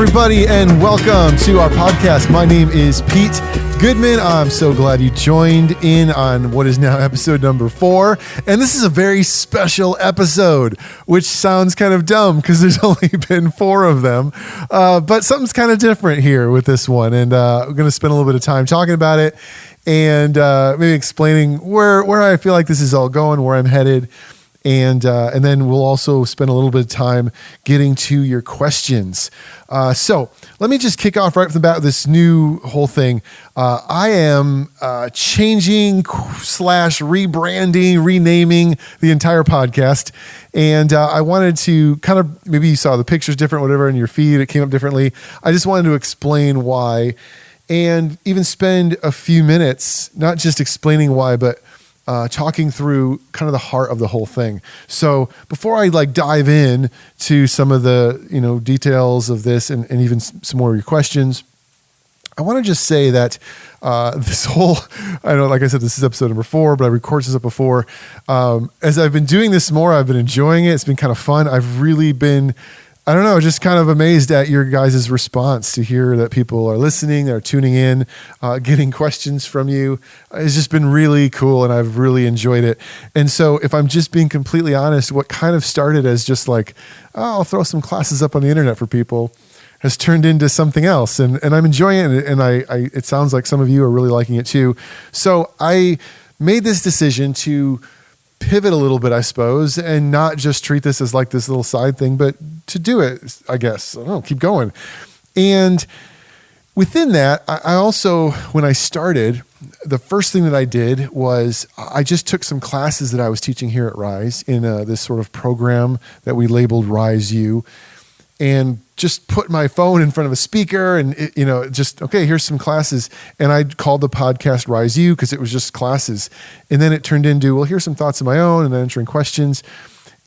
everybody, and welcome to our podcast. My name is Pete Goodman. I'm so glad you joined in on what is now episode number 4. And this is a very special episode, which sounds kind of dumb because there's only been 4 of them. But something's kind of different here with this one. And we're going to spend a little bit of time talking about it and maybe explaining where I feel like this is all going, where I'm headed. And then we'll also spend a little bit of time getting to your questions. So let me just kick off right from the bat with this new whole thing. I am changing / rebranding, renaming the entire podcast. And I wanted to kind of, maybe you saw the pictures different, whatever, in your feed, it came up differently. I just wanted to explain why and even spend a few minutes, not just explaining why, but talking through kind of the heart of the whole thing. So before I dive in to some of the details of this and even some more of your questions, I want to just say that this whole, I know, like I said, this is episode number 4, but I recorded this up before. As I've been doing this more, I've been enjoying it. It's been kind of fun. I've really been, I don't know, just kind of amazed at your guys' response to hear that people are listening, they're tuning in, getting questions from you. It's just been really cool, and I've really enjoyed it. And so if I'm just being completely honest, what kind of started as just I'll throw some classes up on the internet for people has turned into something else. And I'm enjoying it, and it sounds like some of you are really liking it too. So I made this decision to pivot a little bit, I suppose, and not just treat this as this little side thing, but to do it, I guess. I don't know, keep going. And within that, I also, when I started, the first thing that I did was I just took some classes that I was teaching here at Rise in this sort of program that we labeled Rise U, and just put my phone in front of a speaker and, okay, here's some classes. And I called the podcast Rise U because it was just classes. And then it turned into, well, here's some thoughts of my own, and then answering questions.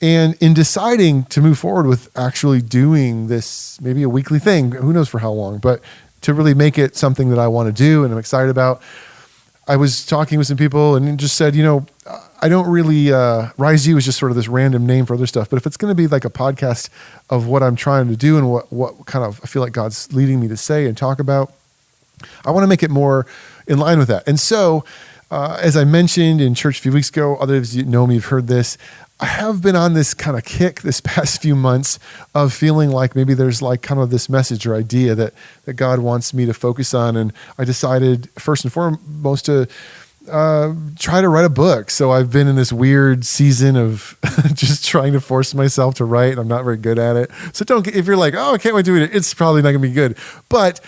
And in deciding to move forward with actually doing this, maybe a weekly thing, who knows for how long, but to really make it something that I want to do and I'm excited about, I was talking with some people and just said, I don't really, Rise U is just sort of this random name for other stuff. But if it's going to be like a podcast of what I'm trying to do and what kind of I feel like God's leading me to say and talk about, I want to make it more in line with that. And so, as I mentioned in church a few weeks ago, others of you know me, have heard this, I have been on this kind of kick this past few months of feeling like maybe there's kind of this message or idea that God wants me to focus on. And I decided first and foremost to try to write a book. So I've been in this weird season of just trying to force myself to write. And I'm not very good at it. So if you're oh, I can't wait to do it, it's probably not gonna be good. But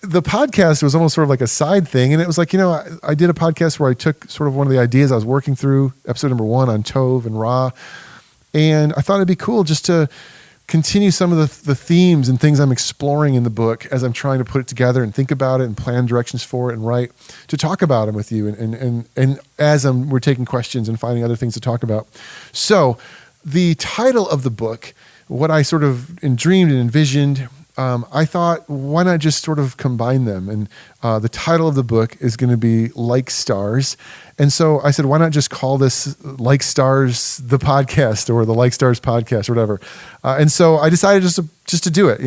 the podcast was almost sort of like a side thing. And it was I did a podcast where I took sort of one of the ideas I was working through, episode number 1 on Tov and Ra. And I thought it'd be cool just to continue some of the themes and things I'm exploring in the book as I'm trying to put it together and think about it and plan directions for it and write, to talk about them with you. And as we're taking questions and finding other things to talk about. So the title of the book, what I sort of dreamed and envisioned, I thought, why not just sort of combine them? And the title of the book is going to be Like Stars. And so I said, why not just call this Like Stars, the podcast, or the Like Stars podcast, or whatever. And so I decided just to do it,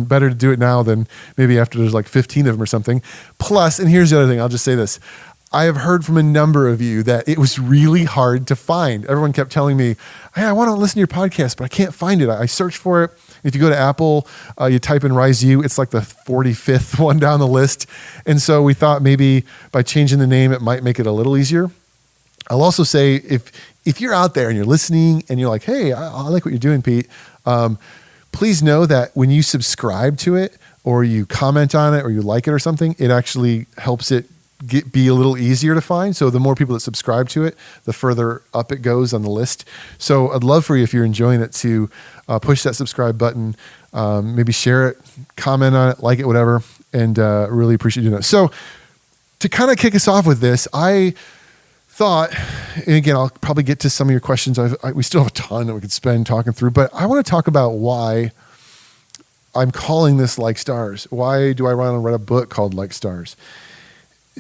better to do it now than maybe after there's 15 of them or something. Plus, and here's the other thing, I'll just say this. I have heard from a number of you that it was really hard to find. Everyone kept telling me, hey, I want to listen to your podcast, but I can't find it. I searched for it. If you go to Apple, you type in Rise U, it's the 45th one down the list. And so we thought maybe by changing the name, it might make it a little easier. I'll also say, if you're out there and you're listening and you're like, hey, I like what you're doing, Pete, please know that when you subscribe to it or you comment on it or you like it or something, it actually helps it be a little easier to find. So the more people that subscribe to it, the further up it goes on the list. So I'd love for you, if you're enjoying it, to push that subscribe button, maybe share it, comment on it, like it, whatever, and really appreciate you doing that. So to kind of kick us off with this, I thought, and again, I'll probably get to some of your questions. We still have a ton that we could spend talking through, but I want to talk about why I'm calling this Like Stars. Why do I want to write a book called Like Stars?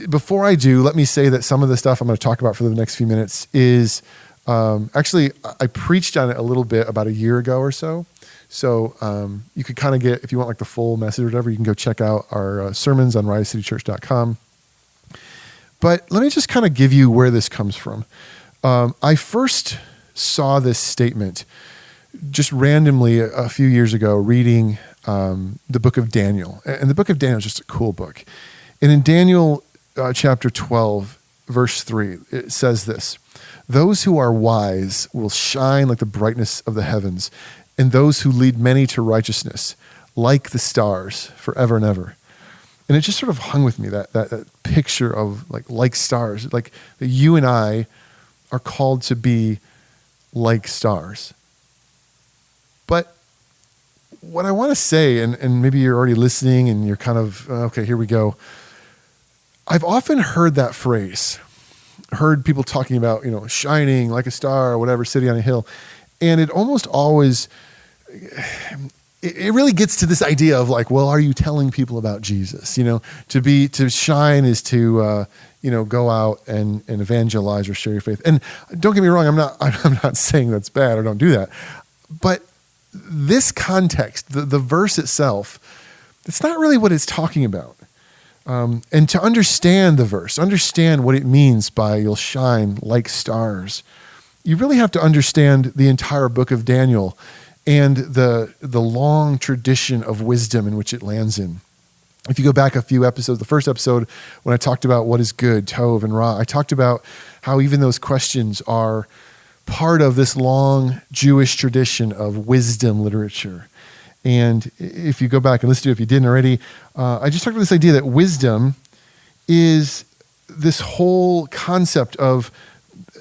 Before I do, let me say that some of the stuff I'm going to talk about for the next few minutes is Actually, I preached on it a little bit about a year ago or so. So you could kind of get, if you want like the full message or whatever, you can go check out our sermons on risecitychurch.com. But let me just kind of give you where this comes from. I first saw this statement just randomly a few years ago reading the book of Daniel. And the book of Daniel is just a cool book. And in Daniel chapter 12, verse 3, it says this: "Those who are wise will shine like the brightness of the heavens, and those who lead many to righteousness like the stars forever and ever." And it just sort of hung with me, that picture of like stars, like that you and I are called to be like stars. But what I want to say, and maybe you're already listening and you're kind of, okay, here we go. I've often heard that phrase, heard people talking about, shining like a star or whatever, sitting on a hill. And it almost always, it really gets to this idea of like, well, are you telling people about Jesus? To shine is to, go out and evangelize or share your faith. And don't get me wrong, I'm not saying that's bad or don't do that. But this context, the verse itself, it's not really what it's talking about. And to understand the verse, understand what it means by "you'll shine like stars," you really have to understand the entire book of Daniel and the long tradition of wisdom in which it lands in. If you go back a few episodes, the first episode, when I talked about what is good, Tov and Ra, I talked about how even those questions are part of this long Jewish tradition of wisdom literature. And if you go back and listen to it, if you didn't already, I just talked about this idea that wisdom is this whole concept of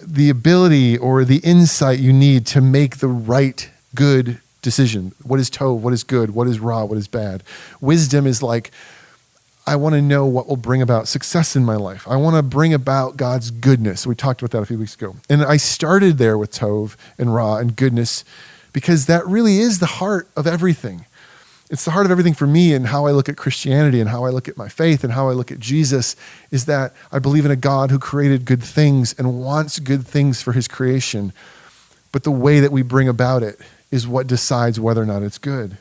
the ability or the insight you need to make the right, good decision. What is Tov? What is good? What is Ra? What is bad? Wisdom is like, I want to know what will bring about success in my life. I want to bring about God's goodness. We talked about that a few weeks ago. And I started there with Tov and Ra and goodness because that really is the heart of everything. It's the heart of everything for me and how I look at Christianity and how I look at my faith and how I look at Jesus, is that I believe in a God who created good things and wants good things for his creation. But the way that we bring about it is what decides whether or not it's good.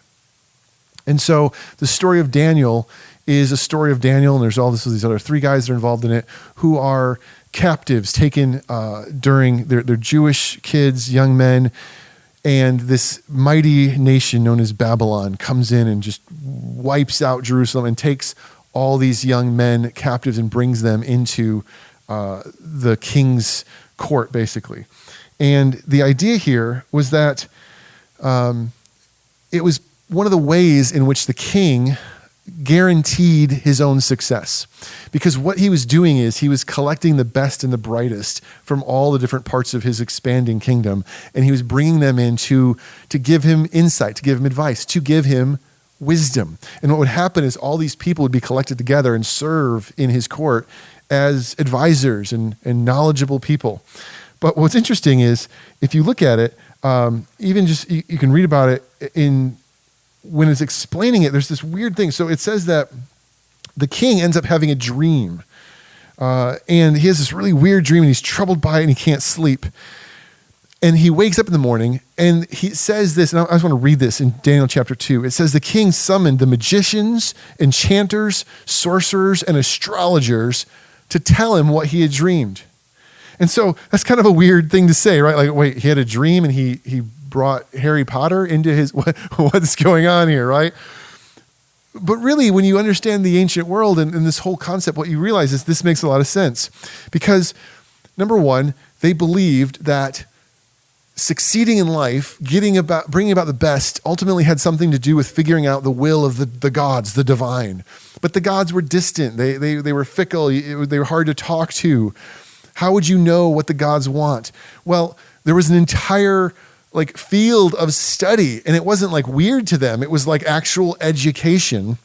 And so the story of Daniel is a story of Daniel, and there's all these other three guys that are involved in it who are captives taken during they're Jewish kids, young men, and this mighty nation known as Babylon comes in and just wipes out Jerusalem and takes all these young men captives and brings them into the king's court, basically. And the idea here was that it was one of the ways in which the king guaranteed his own success, because what he was doing is he was collecting the best and the brightest from all the different parts of his expanding kingdom, and he was bringing them in to give him insight, to give him advice, to give him wisdom. And what would happen is all these people would be collected together and serve in his court as advisors and knowledgeable people. But what's interesting is if you look at it, even just you can read about it when it's explaining it, there's this weird thing. So it says that the king ends up having a dream. And he has this really weird dream and he's troubled by it and he can't sleep. And he wakes up in the morning and he says this, and I just want to read this in Daniel chapter 2. It says, "The king summoned the magicians, enchanters, sorcerers, and astrologers to tell him what he had dreamed." And so that's kind of a weird thing to say, right? Like, wait, he had a dream and he brought Harry Potter into his, what's going on here, right? But really, when you understand the ancient world and this whole concept, what you realize is this makes a lot of sense. Because, number one, they believed that succeeding in life, bringing about the best, ultimately had something to do with figuring out the will of the gods, the divine. But the gods were distant. They were fickle. They were hard to talk to. How would you know what the gods want? Well, there was an entire field of study, and it wasn't weird to them. It was actual education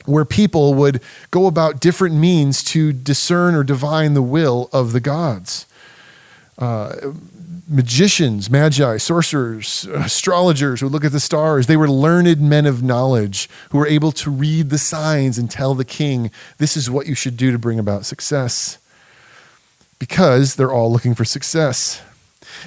where people would go about different means to discern or divine the will of the gods. Magicians, Magi, sorcerers, astrologers who look at the stars, they were learned men of knowledge who were able to read the signs and tell the king, this is what you should do to bring about success. Because they're all looking for success.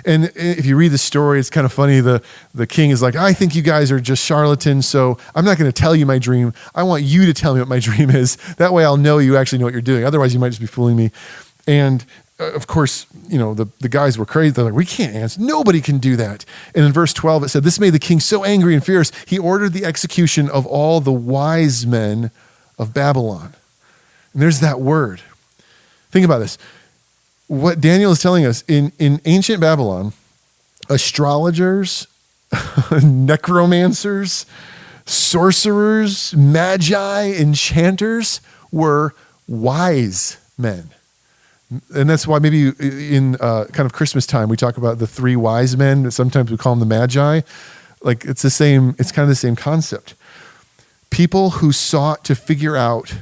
And if you read the story, it's kind of funny. The king is like, I think you guys are just charlatans, so I'm not going to tell you my dream. I want you to tell me what my dream is. That way I'll know you actually know what you're doing. Otherwise, you might just be fooling me. And of course, the guys were crazy. They're like, we can't answer. Nobody can do that. And in verse 12, it said, this made the king so angry and fierce, he ordered the execution of all the wise men of Babylon. And there's that word. Think about this. What Daniel is telling us, in ancient Babylon, astrologers, necromancers, sorcerers, magi, enchanters were wise men. And that's why maybe in kind of Christmas time, we talk about the three wise men. Sometimes we call them the Magi. Like it's kind of the same concept. People who sought to figure out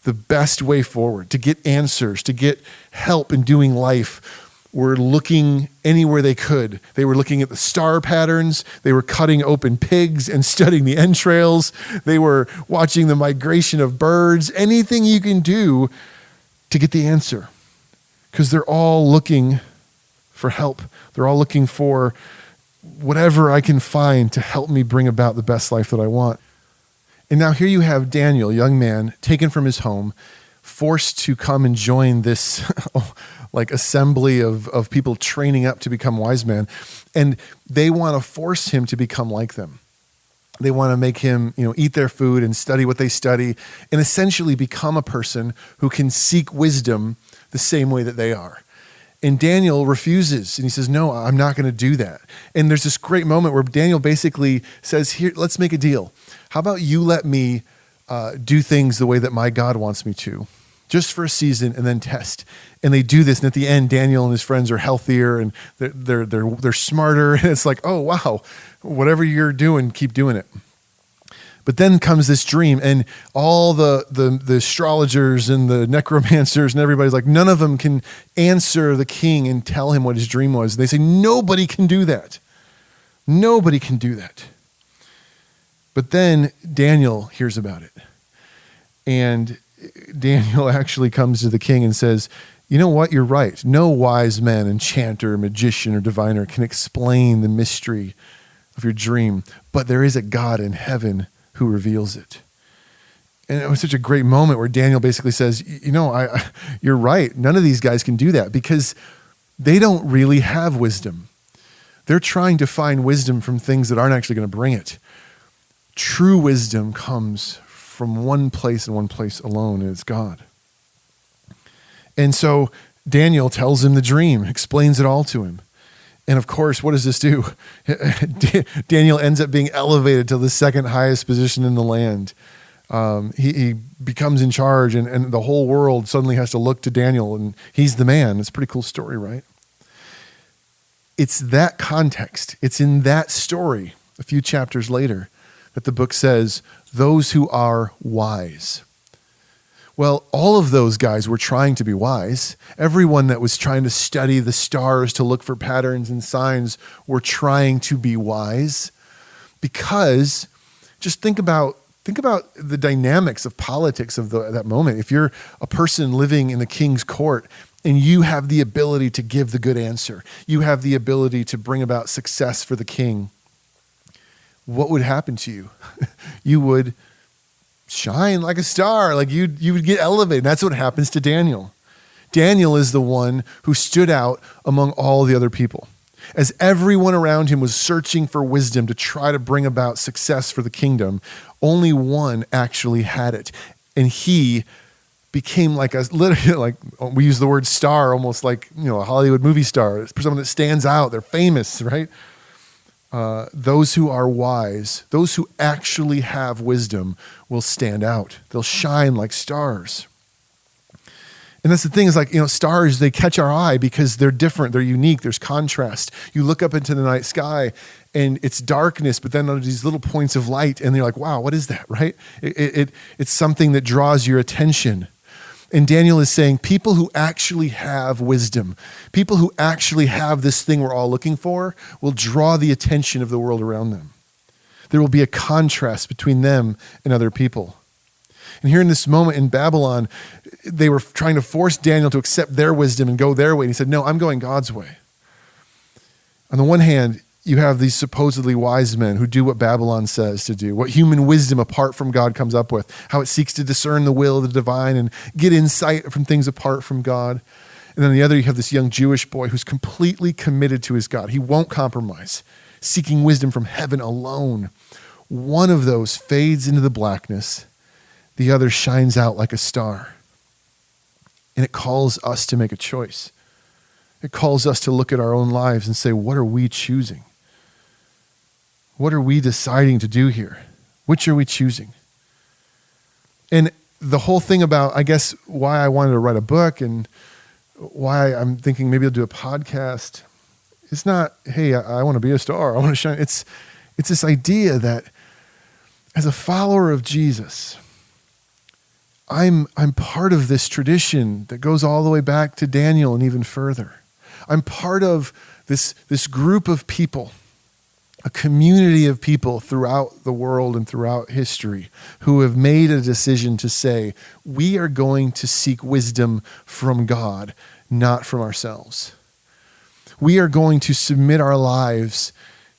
the best way forward, to get answers, to get help in doing life, were looking anywhere they could. They were looking at the star patterns. They were cutting open pigs and studying the entrails. They were watching the migration of birds. Anything you can do to get the answer. Because they're all looking for help. They're all looking for whatever I can find to help me bring about the best life that I want. And now here you have Daniel, a young man, taken from his home, forced to come and join this like assembly of people training up to become wise men. And they want to force him to become like them. They want to make him, eat their food and study what they study and essentially become a person who can seek wisdom the same way that they are. And Daniel refuses and he says, no, I'm not going to do that. And there's this great moment where Daniel basically says, here, let's make a deal. How about you let me do things the way that my God wants me to, just for a season and then test. And they do this. And at the end, Daniel and his friends are healthier and they're smarter. And it's like, oh, wow, whatever you're doing, keep doing it. But then comes this dream, and all the astrologers and the necromancers and everybody's like, none of them can answer the king and tell him what his dream was. And they say, nobody can do that. Nobody can do that. But then Daniel hears about it. And Daniel actually comes to the king and says, you know what? You're right. No wise man, enchanter, magician, or diviner can explain the mystery of your dream, but there is a God in heaven who reveals it. And it was such a great moment where Daniel basically says, you're right. None of these guys can do that because they don't really have wisdom. They're trying to find wisdom from things that aren't actually going to bring it. True wisdom comes from one place and one place alone, and it's God. And so Daniel tells him the dream, explains it all to him. And of course, what does this do? Daniel ends up being elevated to the second highest position in the land. He becomes in charge, and the whole world suddenly has to look to Daniel, and he's the man. It's a pretty cool story, right? It's that context. It's in that story, a few chapters later, that the book says, those who are wise. Well, all of those guys were trying to be wise. Everyone that was trying to study the stars to look for patterns and signs were trying to be wise, because just think about the dynamics of politics of that moment. If you're a person living in the king's court and you have the ability to give the good answer, you have the ability to bring about success for the king, what would happen to you? You would shine like a star, like you would get elevated. That's what happens to Daniel. Daniel is the one who stood out among all the other people. As everyone around him was searching for wisdom to try to bring about success for the kingdom, only one actually had it. And he became literally like we use the word star, almost like, a Hollywood movie star. It's someone that stands out. They're famous, right? Those who are wise, those who actually have wisdom will stand out. They'll shine like stars. And that's the thing is stars, they catch our eye because they're different. They're unique. There's contrast. You look up into the night sky and it's darkness, but then there's these little points of light and you're like, wow, what is that, right? It's something that draws your attention. And Daniel is saying people who actually have wisdom, people who actually have this thing we're all looking for, will draw the attention of the world around them. There will be a contrast between them and other people. And here in this moment in Babylon, they were trying to force Daniel to accept their wisdom and go their way. And he said, no, I'm going God's way. On the one hand, you have these supposedly wise men who do what Babylon says to do, what human wisdom apart from God comes up with, how it seeks to discern the will of the divine and get insight from things apart from God. And then on the other, you have this young Jewish boy who's completely committed to his God. He won't compromise, seeking wisdom from heaven alone. One of those fades into the blackness. The other shines out like a star. And it calls us to make a choice. It calls us to look at our own lives and say, what are we choosing? What are we deciding to do here? Which are we choosing? And the whole thing about, I guess, why I wanted to write a book and why I'm thinking maybe I'll do a podcast, it's not, hey, I want to be a star. I want to shine. It's this idea that as a follower of Jesus, I'm part of this tradition that goes all the way back to Daniel and even further. I'm part of this group of people, a community of people throughout the world and throughout history who have made a decision to say, we are going to seek wisdom from God, not from ourselves. We are going to submit our lives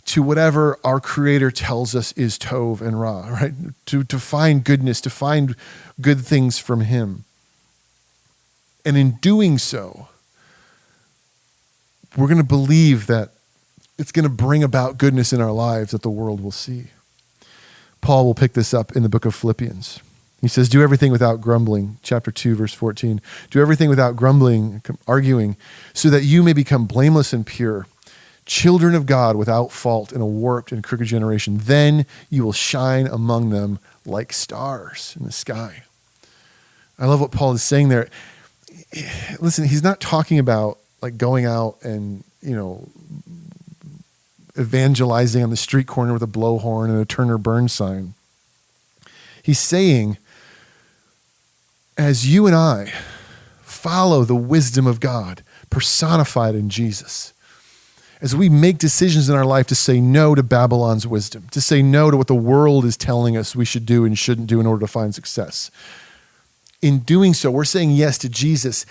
to whatever our Creator tells us is Tov and Ra, right? To find goodness, to find good things from Him. And in doing so, we're going to believe that it's going to bring about goodness in our lives that the world will see. Paul will pick this up in the book of Philippians. He says, do everything without grumbling, chapter 2, verse 14. Do everything without grumbling, arguing, so that you may become blameless and pure, children of God without fault in a warped and crooked generation. Then you will shine among them like stars in the sky. I love what Paul is saying there. Listen, he's not talking about like going out and, evangelizing on the street corner with a blowhorn and a Turner Burns sign. He's saying, as you and I follow the wisdom of God personified in Jesus, as we make decisions in our life to say no to Babylon's wisdom, to say no to what the world is telling us we should do and shouldn't do in order to find success. In doing so, we're saying yes to Jesus,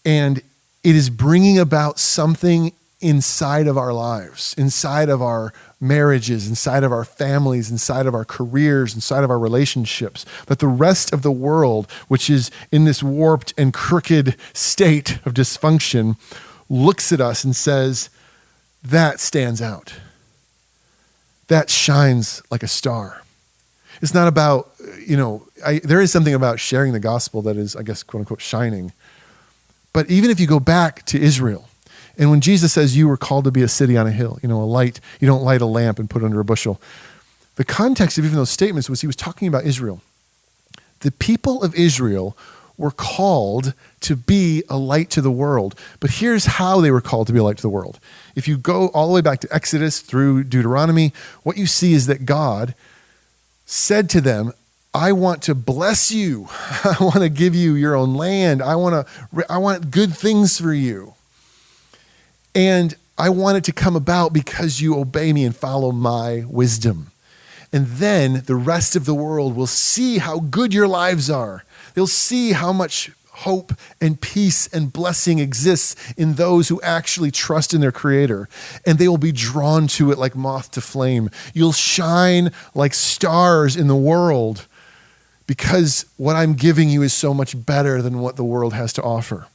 and it is bringing about something inside of our lives, inside of our marriages, inside of our families, inside of our careers, inside of our relationships, that the rest of the world, which is in this warped and crooked state of dysfunction, looks at us and says, that stands out. That shines like a star. It's not about, there is something about sharing the gospel that is, I guess, quote unquote, shining. But even if you go back to Israel, and when Jesus says you were called to be a city on a hill, a light, you don't light a lamp and put it under a bushel. The context of even those statements was he was talking about Israel. The people of Israel were called to be a light to the world. But here's how they were called to be a light to the world. If you go all the way back to Exodus through Deuteronomy, what you see is that God said to them, I want to bless you. I want to give you your own land. I want good things for you. And I want it to come about because you obey me and follow my wisdom. And then the rest of the world will see how good your lives are. They'll see how much hope and peace and blessing exists in those who actually trust in their Creator. And they will be drawn to it like moth to flame. You'll shine like stars in the world because what I'm giving you is so much better than what the world has to offer.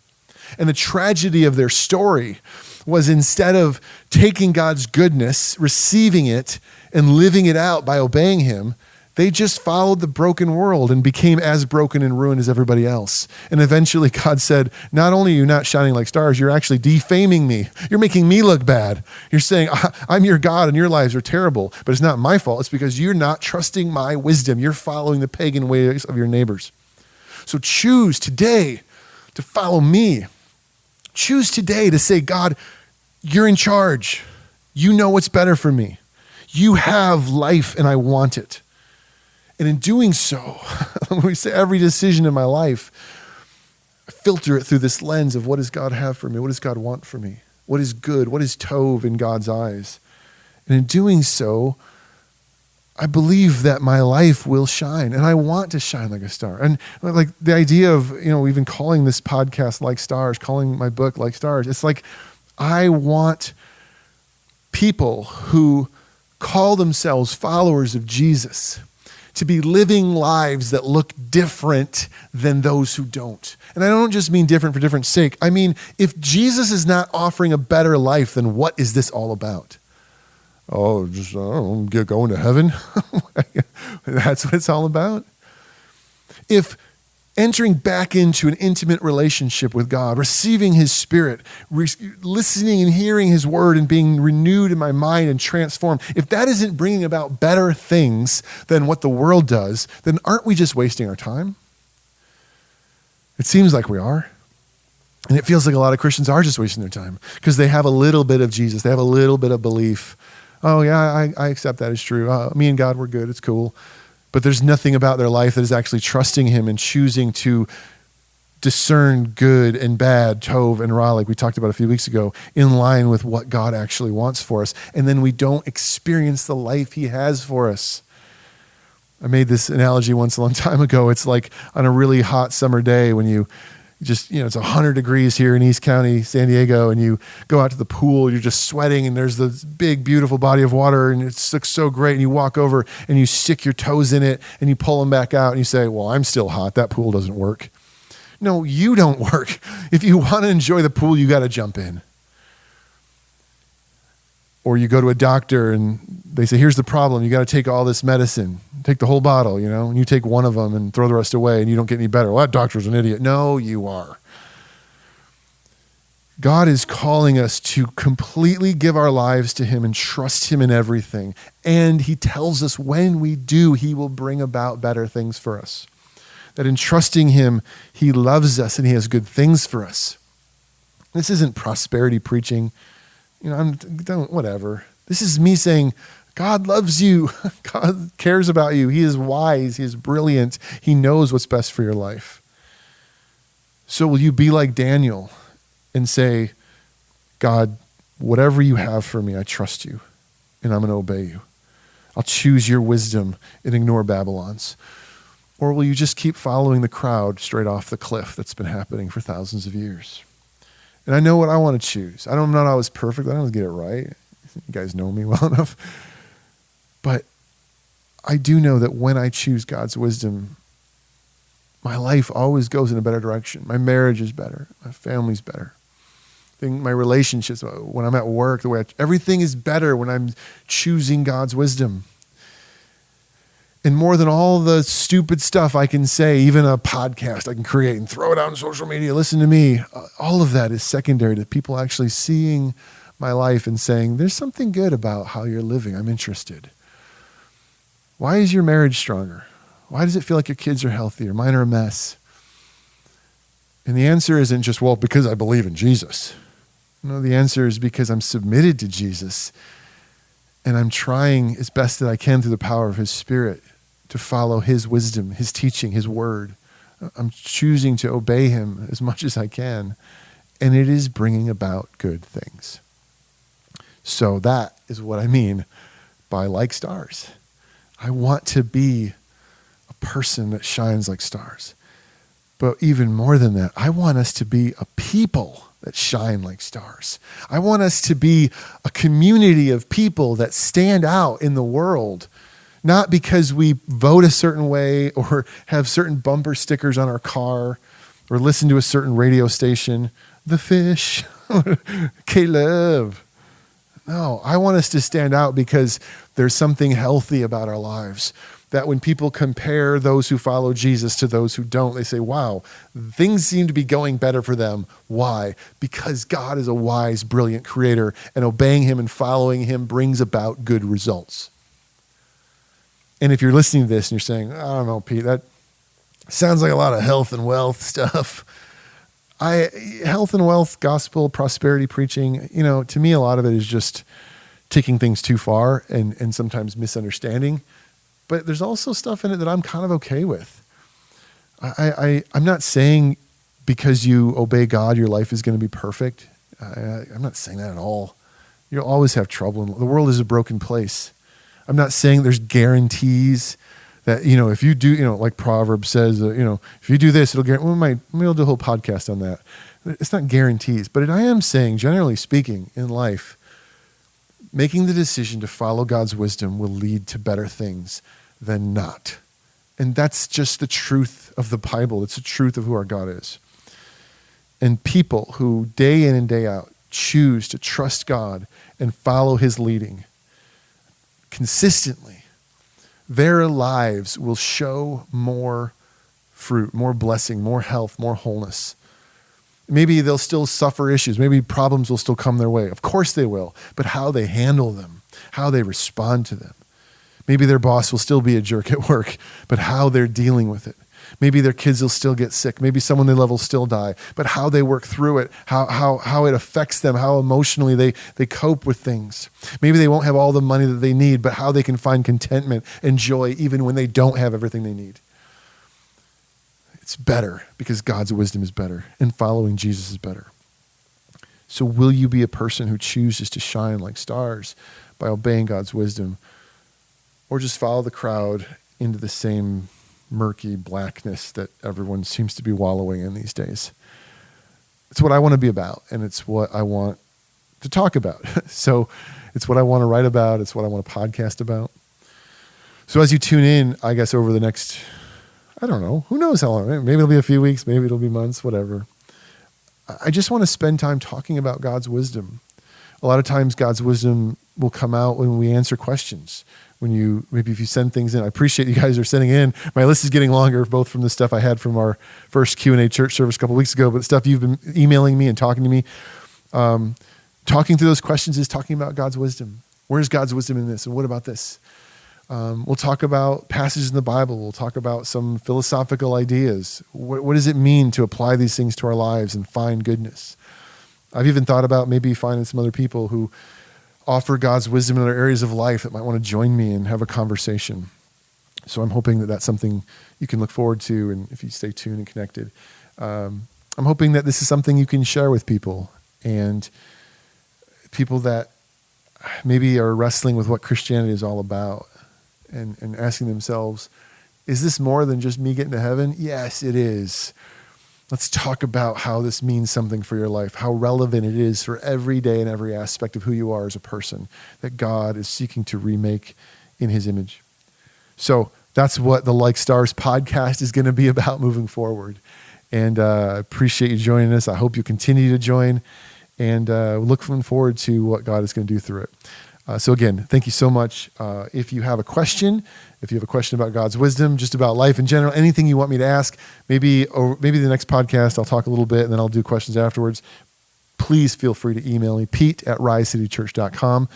And the tragedy of their story was instead of taking God's goodness, receiving it, and living it out by obeying Him, they just followed the broken world and became as broken and ruined as everybody else. And eventually God said, not only are you not shining like stars, you're actually defaming me. You're making me look bad. You're saying, I'm your God and your lives are terrible, but it's not my fault. It's because you're not trusting my wisdom. You're following the pagan ways of your neighbors. So choose today to follow me. Choose today to say, God, you're in charge. You know what's better for me. You have life and I want it. And in doing so, when we say every decision in my life, I filter it through this lens of what does God have for me? What does God want for me? What is good? What is tov in God's eyes? And in doing so, I believe that my life will shine, and I want to shine like a star. And like the idea of, even calling this podcast Like Stars, calling my book Like Stars, it's like I want people who call themselves followers of Jesus to be living lives that look different than those who don't. And I don't just mean different for different sake. I mean, if Jesus is not offering a better life, then what is this all about? Oh, just, I don't know, going to heaven? That's what it's all about? If entering back into an intimate relationship with God, receiving his Spirit, listening and hearing his word and being renewed in my mind and transformed, if that isn't bringing about better things than what the world does, then aren't we just wasting our time? It seems like we are. And it feels like a lot of Christians are just wasting their time because they have a little bit of Jesus. They have a little bit of belief. Oh yeah, I accept that as true. Me and God, we're good. It's cool. But there's nothing about their life that is actually trusting him and choosing to discern good and bad, tov and ra, like we talked about a few weeks ago, in line with what God actually wants for us. And then we don't experience the life he has for us. I made this analogy once a long time ago. It's like on a really hot summer day when you just, it's 100 degrees here in East County, San Diego, and you go out to the pool, you're just sweating, and there's this big, beautiful body of water, and it looks so great, and you walk over, and you stick your toes in it, and you pull them back out, and you say, well, I'm still hot. That pool doesn't work. No, you don't work. If you want to enjoy the pool, you got to jump in. Or you go to a doctor and they say, here's the problem. You got to take all this medicine. Take the whole bottle, and you take one of them and throw the rest away and you don't get any better. Well, that doctor's an idiot. No, you are. God is calling us to completely give our lives to him and trust him in everything. And he tells us when we do, he will bring about better things for us. That in trusting him, he loves us and he has good things for us. This isn't prosperity preaching. Whatever. This is me saying, God loves you. God cares about you. He is wise. He is brilliant. He knows what's best for your life. So will you be like Daniel and say, God, whatever you have for me, I trust you and I'm going to obey you. I'll choose your wisdom and ignore Babylon's. Or will you just keep following the crowd straight off the cliff that's been happening for thousands of years? And I know what I want to choose. I'm not always perfect. I don't always get it right. You guys know me well enough. But I do know that when I choose God's wisdom, my life always goes in a better direction. My marriage is better. My family's better. My relationships, when I'm at work, everything is better when I'm choosing God's wisdom. And more than all the stupid stuff I can say, even a podcast I can create and throw it out on social media, listen to me, all of that is secondary to people actually seeing my life and saying, there's something good about how you're living. I'm interested. Why is your marriage stronger? Why does it feel like your kids are healthier? Mine are a mess. And the answer isn't just, well, because I believe in Jesus. No, the answer is because I'm submitted to Jesus and I'm trying as best that I can through the power of his Spirit to follow his wisdom, his teaching, his word. I'm choosing to obey him as much as I can, and it is bringing about good things. So that is what I mean by like stars. I want to be a person that shines like stars. But even more than that, I want us to be a people that shine like stars. I want us to be a community of people that stand out in the world, not because we vote a certain way or have certain bumper stickers on our car or listen to a certain radio station, The Fish, Caleb. No, I want us to stand out because there's something healthy about our lives. That when people compare those who follow Jesus to those who don't, they say, wow, things seem to be going better for them. Why? Because God is a wise, brilliant creator, and obeying him and following him brings about good results. And if you're listening to this and you're saying, I don't know, Pete, that sounds like a lot of health and wealth stuff. Health and wealth, gospel, prosperity preaching, to me, a lot of it is just taking things too far and sometimes misunderstanding. But there's also stuff in it that I'm kind of okay with. I'm not saying because you obey God, your life is going to be perfect. I'm not saying that at all. You'll always have trouble. The world is a broken place. I'm not saying there's guarantees that, if you do, like Proverbs says, if you do this, it'll guarantee. Maybe I'll do a whole podcast on that. It's not guarantees, but I am saying, generally speaking, in life, making the decision to follow God's wisdom will lead to better things than not. And that's just the truth of the Bible. It's the truth of who our God is. And people who day in and day out choose to trust God and follow his leading consistently, their lives will show more fruit, more blessing, more health, more wholeness. Maybe they'll still suffer issues. Maybe problems will still come their way. Of course they will. But how they handle them, how they respond to them. Maybe their boss will still be a jerk at work, but how they're dealing with it. Maybe their kids will still get sick. Maybe someone they love will still die. But how they work through it, how it affects them, how emotionally they cope with things. Maybe they won't have all the money that they need, but how they can find contentment and joy even when they don't have everything they need. It's better because God's wisdom is better and following Jesus is better. So will you be a person who chooses to shine like stars by obeying God's wisdom, or just follow the crowd into the same murky blackness that everyone seems to be wallowing in these days? It's what I want to be about, and it's what I want to talk about. So it's what I want to write about. It's what I want to podcast about. So as you tune in, I guess over the next, I don't know, who knows how long, maybe it'll be a few weeks, maybe it'll be months, whatever. I just want to spend time talking about God's wisdom. A lot of times God's wisdom will come out when we answer questions. Maybe if you send things in. I appreciate you guys are sending in. My list is getting longer, both from the stuff I had from our first Q&A church service a couple weeks ago, but stuff you've been emailing me and talking to me. Talking through those questions is talking about God's wisdom. Where's God's wisdom in this? And what about this? We'll talk about passages in the Bible. We'll talk about some philosophical ideas. What does it mean to apply these things to our lives and find goodness? I've even thought about maybe finding some other people who offer God's wisdom in other areas of life that might want to join me and have a conversation. So I'm hoping that that's something you can look forward to, and if you stay tuned and connected. I'm hoping that this is something you can share with people, and people that maybe are wrestling with what Christianity is all about, and asking themselves, is this more than just me getting to heaven? Yes, it is. Let's talk about how this means something for your life, how relevant it is for every day and every aspect of who you are as a person, that God is seeking to remake in his image. So that's what the Like Stars podcast is going to be about moving forward. And I appreciate you joining us. I hope you continue to join, and looking forward to what God is going to do through it. So again, thank you so much. If you have a question about God's wisdom, just about life in general, anything you want me to ask, maybe the next podcast I'll talk a little bit and then I'll do questions afterwards. Please feel free to email me, pete@risecitychurch.com.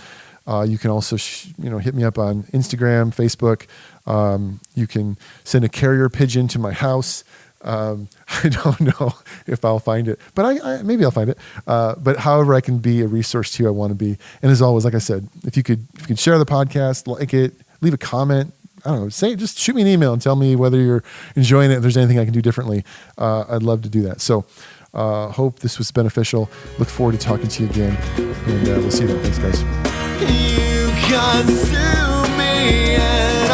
You can also hit me up on Instagram, Facebook. You can send a carrier pigeon to my house. I don't know if I'll find it, but maybe I'll find it. But however I can be a resource to you, I want to be. And as always, like I said, if you could share the podcast, like it, leave a comment. I don't know, just shoot me an email and tell me whether you're enjoying it. If there's anything I can do differently, I'd love to do that. So hope this was beneficial. Look forward to talking to you again, and we'll see you then. Thanks, guys. You can sue me and